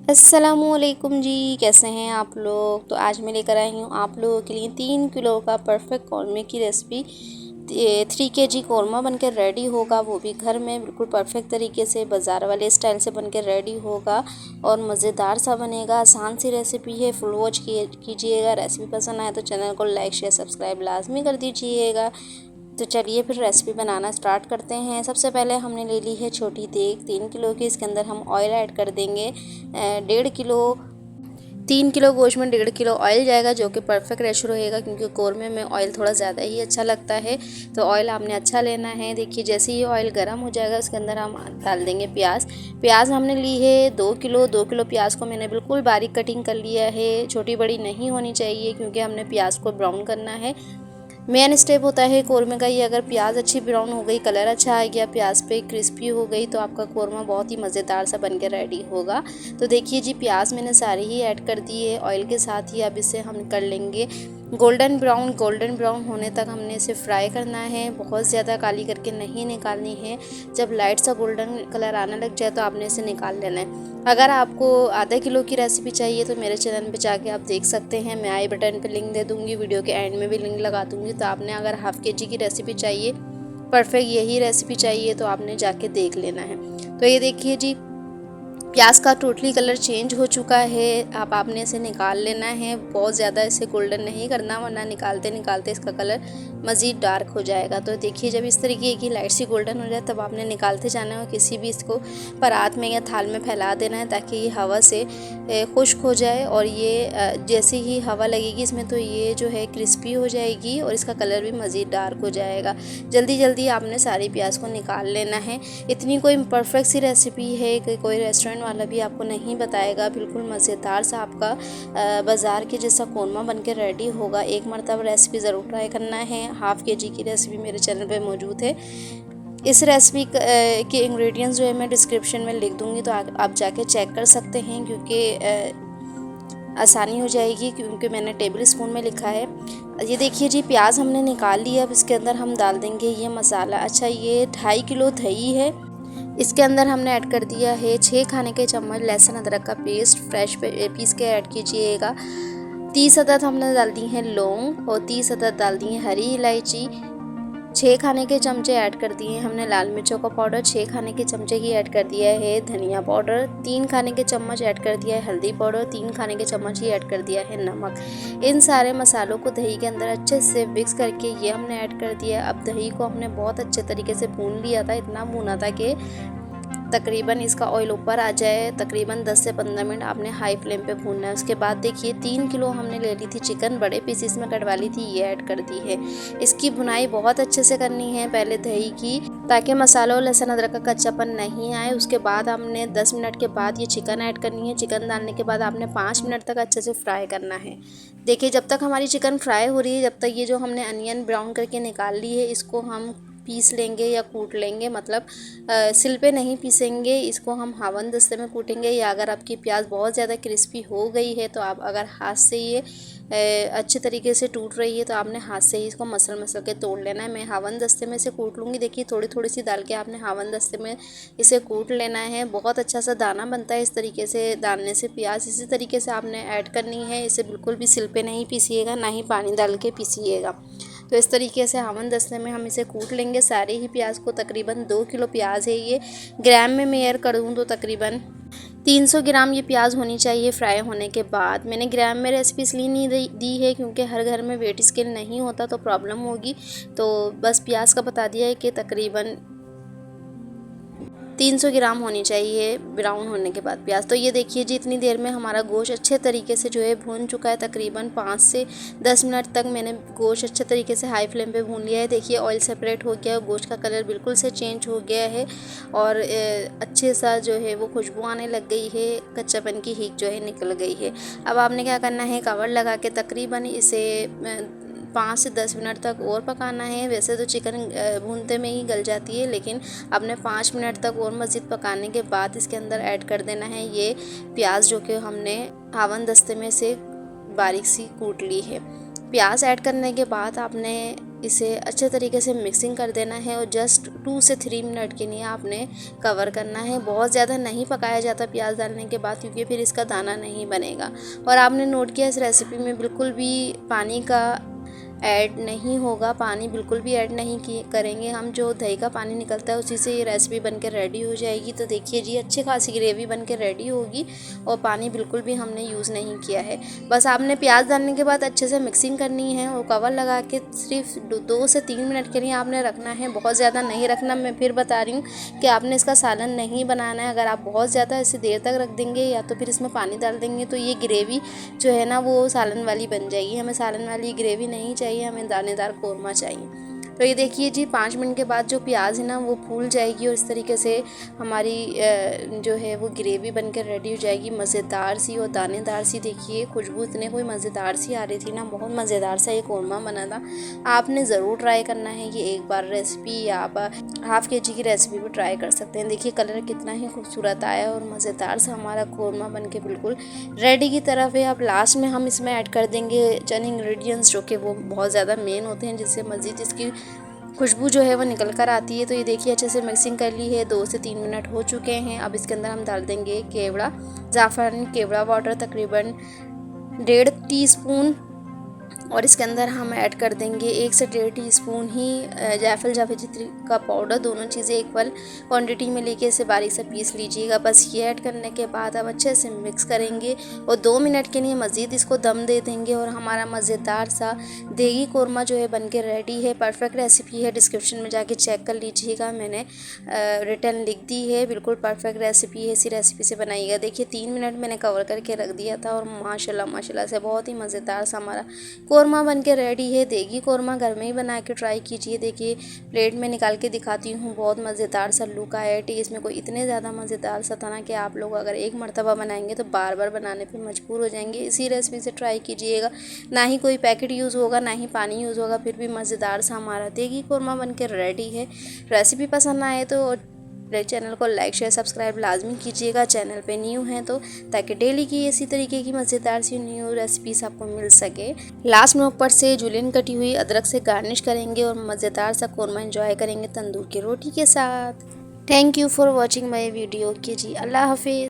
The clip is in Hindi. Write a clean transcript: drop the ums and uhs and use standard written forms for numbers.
अस्सलामुअलैकुम जी, कैसे हैं आप लोग। तो आज मैं लेकर आई हूँ आप लोगों के लिए 3 किलो का परफेक्ट कौरमे की रेसिपी। 3 kg कौरमा बनकर रेडी होगा, वो भी घर में बिल्कुल परफेक्ट तरीके से, बाज़ार वाले स्टाइल से बनकर रेडी होगा और मज़ेदार सा बनेगा। आसान सी रेसिपी है, फुल वॉच कीजिएगा। रेसिपी पसंद आए तो चैनल को लाइक शेयर सब्सक्राइब लाजमी कर दीजिएगा। तो चलिए फिर रेसिपी बनाना स्टार्ट करते हैं। सबसे पहले हमने ले ली है छोटी देग 3 किलो की। इसके अंदर हम ऑयल ऐड कर देंगे 1.5 किलो। 3 किलो गोश्त में 1.5 किलो ऑयल जाएगा, जो कि परफेक्ट रेशो रहेगा, क्योंकि कौरमे में ऑयल थोड़ा ज़्यादा ही अच्छा लगता है। तो ऑयल आपने अच्छा लेना है। देखिए जैसे ही ऑयल गर्म हो जाएगा उसके अंदर हम डाल देंगे प्याज। प्याज हमने ली है 2 किलो। 2 किलो प्याज को मैंने बिल्कुल बारीक कटिंग कर लिया है, छोटी बड़ी नहीं होनी चाहिए, क्योंकि हमने प्याज को ब्राउन करना है। मेन स्टेप होता है कौरमे का ये। अगर प्याज अच्छी ब्राउन हो गई, कलर अच्छा आ गया, प्याज पे क्रिस्पी हो गई, तो आपका कौरमा बहुत ही मज़ेदार सा बन के रेडी होगा। तो देखिए जी, प्याज मैंने सारी ही ऐड कर दी है ऑयल के साथ ही। अब इसे हम कर लेंगे गोल्डन ब्राउन। गोल्डन ब्राउन होने तक हमने इसे फ्राई करना है, बहुत ज़्यादा काली करके नहीं निकालनी है। जब लाइट सा गोल्डन कलर आने लग जाए तो आपने इसे निकाल लेना है। अगर आपको आधा किलो की रेसिपी चाहिए तो मेरे चैनल पे जाके आप देख सकते हैं। मैं आई बटन पे लिंक दे दूँगी, वीडियो के एंड में भी लिंक लगा दूँगी। तो आपने अगर हाफ़ के जी की रेसिपी चाहिए, परफेक्ट यही रेसिपी चाहिए, तो आपने जाके देख लेना है। तो ये देखिए जी, प्याज का टोटली कलर चेंज हो चुका है। अब आपने इसे निकाल लेना है। बहुत ज़्यादा इसे गोल्डन नहीं करना, वरना निकालते निकालते इसका कलर मज़ीद डार्क हो जाएगा। तो देखिए जब इस तरीके की लाइट सी गोल्डन हो जाए तब आपने निकालते जाना है और किसी भी इसको परात में या थाल में फैला देना है, ताकि ये हवा से खुश्क हो जाए। और ये जैसे ही हवा लगेगी इसमें तो ये जो है क्रिस्पी हो जाएगी और इसका कलर भी मज़ीद डार्क हो जाएगा। जल्दी जल्दी आपने सारी प्याज को निकाल लेना है। इतनी कोई परफेक्ट सी रेसिपी है कि कोई रेस्टोरेंट वाला भी आपको नहीं बताएगा। बिल्कुल मज़ेदार सा आपका बाज़ार के जैसा कौरमा बन के रेडी होगा। एक मरतबा रेसिपी ज़रूर ट्राई करना है। हाफ़ के जी की रेसिपी मेरे चैनल पे मौजूद है। इस रेसिपी के इंग्रेडिएंट्स जो है मैं डिस्क्रिप्शन में लिख दूँगी, तो आप जाके चेक कर सकते हैं, क्योंकि आसानी हो जाएगी, क्योंकि मैंने टेबल स्पून में लिखा है। ये देखिए जी, प्याज हमने निकाल लिया। अब इसके अंदर हम डाल देंगे ये मसाला। अच्छा, ये 2.5 किलो दही है। इसके अंदर हमने ऐड कर दिया है 6 खाने के चम्मच लहसुन अदरक का पेस्ट, फ्रेश पीस के ऐड कीजिएगा। 30 अदद हमने डाल दी हैं लौंग और 30 अदद डाल दी हैं हरी इलायची। 6 खाने के चमचे ऐड कर दिए हमने लाल मिर्चों का पाउडर। 6 खाने के चमचे ही ऐड कर दिया है धनिया पाउडर। 3 खाने के चम्मच ऐड कर दिया है हल्दी पाउडर। 3 खाने के चम्मच ही ऐड कर दिया है नमक। इन सारे मसालों को दही के अंदर अच्छे से मिक्स करके ये हमने ऐड कर दिया। अब दही को हमने बहुत अच्छे तरीके से भून लिया था, इतना भूना था कि तकरीबन इसका ऑयल ऊपर आ जाए। तकरीबन 10 से 15 मिनट आपने हाई फ्लेम पे भूनना है। उसके बाद देखिए 3 किलो हमने ले ली थी चिकन, बड़े पीसीस में कटवा ली थी, ये ऐड कर दी है। इसकी भुनाई बहुत अच्छे से करनी है पहले दही की, ताकि मसाला और लहसुन अदरक का कच्चापन नहीं आए। उसके बाद हमने 10 मिनट के बाद ये चिकन ऐड करनी है। चिकन डालने के बाद आपने 5 मिनट तक अच्छे से फ्राई करना है। देखिए जब तक हमारी चिकन फ्राई हो रही है, जब तक ये जो हमने अनियन ब्राउन करके निकाल ली है, इसको हम पीस लेंगे या कूट लेंगे। मतलब सिल पे नहीं पीसेंगे, इसको हम हावन दस्ते में कूटेंगे। या अगर आपकी प्याज बहुत ज़्यादा क्रिस्पी हो गई है तो आप अगर हाथ से ये अच्छे तरीके से टूट रही है तो आपने हाथ से ही इसको मसल मसल के तोड़ लेना है। मैं हावन दस्ते में इसे कूट लूँगी। देखिए थोड़ी थोड़ी सी डाल के आपने हावन दस्ते में इसे कूट लेना है। बहुत अच्छा सा दाना बनता है इस तरीके से डालने से। प्याज इसी तरीके से आपने ऐड करनी है। इसे बिल्कुल भी सिल पे नहीं पीसिएगा, ना ही पानी डाल के पीसिएगा। तो इस तरीके से हावन दस्ते में हम इसे कूट लेंगे सारे ही प्याज को। तकरीबन 2 किलो प्याज है ये। ग्राम में मेयर करूँ तो तकरीबन 300 ग्राम ये प्याज होनी चाहिए फ्राई होने के बाद। मैंने ग्राम में रेसिपी इसलिए नहीं दी है क्योंकि हर घर में वेट स्केल नहीं होता तो प्रॉब्लम होगी, तो बस प्याज का बता दिया है कि तकरीबन 300 ग्राम होनी चाहिए ब्राउन होने के बाद प्याज। तो ये देखिए जी, इतनी देर में हमारा गोश्त अच्छे तरीके से जो है भून चुका है। तकरीबन 5 से 10 मिनट तक मैंने गोश्त अच्छे तरीके से हाई फ्लेम पे भून लिया है। देखिए ऑयल सेपरेट हो गया है, गोश्त का कलर बिल्कुल से चेंज हो गया है और अच्छे सा जो है वो खुशबू आने लग गई है, कच्चापन की हीक जो है निकल गई है। अब आपने क्या करना है, कवर लगा के तकरीबन इसे 5 से 10 मिनट तक और पकाना है। वैसे तो चिकन भूनते में ही गल जाती है, लेकिन आपने 5 मिनट तक और मज़ीद पकाने के बाद इसके अंदर ऐड कर देना है ये प्याज, जो कि हमने हावन दस्ते में से बारीक सी कूट ली है। प्याज ऐड करने के बाद आपने इसे अच्छे तरीके से मिक्सिंग कर देना है और जस्ट 2 से 3 मिनट के लिए आपने कवर करना है। बहुत ज़्यादा नहीं पकाया जाता प्याज डालने के बाद, क्योंकि फिर इसका दाना नहीं बनेगा। और आपने नोट किया इस रेसिपी में बिल्कुल भी पानी का ऐड नहीं होगा, पानी बिल्कुल भी ऐड नहीं करेंगे हम। जो दही का पानी निकलता है उसी से ये रेसिपी बनकर रेडी हो जाएगी। तो देखिए जी, अच्छी खासी ग्रेवी बनकर रेडी होगी और पानी बिल्कुल भी हमने यूज़ नहीं किया है। बस आपने प्याज डालने के बाद अच्छे से मिक्सिंग करनी है और कवर लगा के सिर्फ 2 से 3 मिनट के लिए आपने रखना है। बहुत ज़्यादा नहीं रखना। मैं फिर बता रही हूँ कि आपने इसका सालन नहीं बनाना है। अगर आप बहुत ज़्यादा इसे देर तक रख देंगे या तो फिर इसमें पानी डाल देंगे तो ये ग्रेवी जो है ना वो सालन वाली बन जाएगी। हमें सालन वाली ग्रेवी नहीं चाहिए, हमें दानेदार कोरमा चाहिए। तो ये देखिए जी, 5 मिनट के बाद जो प्याज है ना वो फूल जाएगी और इस तरीके से हमारी जो है वो ग्रेवी बनकर रेडी हो जाएगी, मज़ेदार सी और दानेदार सी। देखिए खुशबू इतने कोई मज़ेदार सी आ रही थी ना, बहुत मज़ेदार सा ये कोरमा बना था। आपने ज़रूर ट्राई करना है ये एक बार रेसिपी, या आप हाफ़ kg की रेसिपी भी ट्राई कर सकते हैं। देखिए कलर कितना ही खूबसूरत आया और मज़ेदार सा हमारा कोरमा बनके बिल्कुल रेडी की तरफ है। अब लास्ट में हम इसमें ऐड कर देंगे चंद इंग्रेडिएंट्स जो कि वो बहुत ज़्यादा मेन होते हैं, जिससे मज़ीद इसकी खुशबू जो है वो निकल कर आती है। तो ये देखिए अच्छे से मिक्सिंग कर ली है, 2 से 3 मिनट हो चुके हैं। अब इसके अंदर हम डाल देंगे केवड़ा, ज़ाफ़रानी केवड़ा पाउडर तकरीबन 1.5 टीस्पून, और इसके अंदर हम ऐड कर देंगे 1 से 1.5 टीस्पून ही जायफल जावित्री का पाउडर। दोनों चीज़ें इक्वल क्वांटिटी में लेके इसे बारीक से पीस लीजिएगा। बस ये ऐड करने के बाद अब अच्छे से मिक्स करेंगे और 2 मिनट के लिए मज़ीद इसको दम दे देंगे और हमारा मज़ेदार सा देगी कोरमा जो है बनके रेडी है। परफेक्ट रेसिपी है, डिस्क्रिप्शन में जाके चेक कर लीजिएगा, मैंने रिटर्न लिख दी है। बिल्कुल परफेक्ट रेसिपी है, इसी रेसिपी से बनाइएगा। देखिए 3 मिनट मैंने कवर करके रख दिया था और माशाल्लाह माशाल्लाह से बहुत ही मज़ेदार सा हमारा कोरमा बनके रेडी है। देगी कोरमा घर में ही बना के ट्राई कीजिए। देखिए प्लेट में निकाल के दिखाती हूँ, बहुत मज़ेदार सा लुक आया। टेस्ट में कोई इतने ज़्यादा मज़ेदार सा था ना कि आप लोग अगर एक मरतबा बनाएंगे तो बार बार बनाने पे मजबूर हो जाएंगे। इसी रेसिपी से ट्राई कीजिएगा। ना ही कोई पैकेट यूज़ होगा, ना ही पानी यूज़ होगा, फिर भी मज़ेदार सा हमारा देगी कोरमा बनके रेडी है। रेसिपी पसंद आए तो मेरे चैनल को लाइक शेयर सब्सक्राइब लाजमी कीजिएगा, चैनल पे न्यू हैं तो, ताकि डेली की इसी तरीके की मज़ेदार सी न्यू रेसिपीज आपको मिल सके। लास्ट में ऊपर से जुलियन कटी हुई अदरक से गार्निश करेंगे और मज़ेदार सा कोरमा एंजॉय करेंगे तंदूर की रोटी के साथ। Thank you for watching my video. Okay जी, अल्लाह हाफिज़।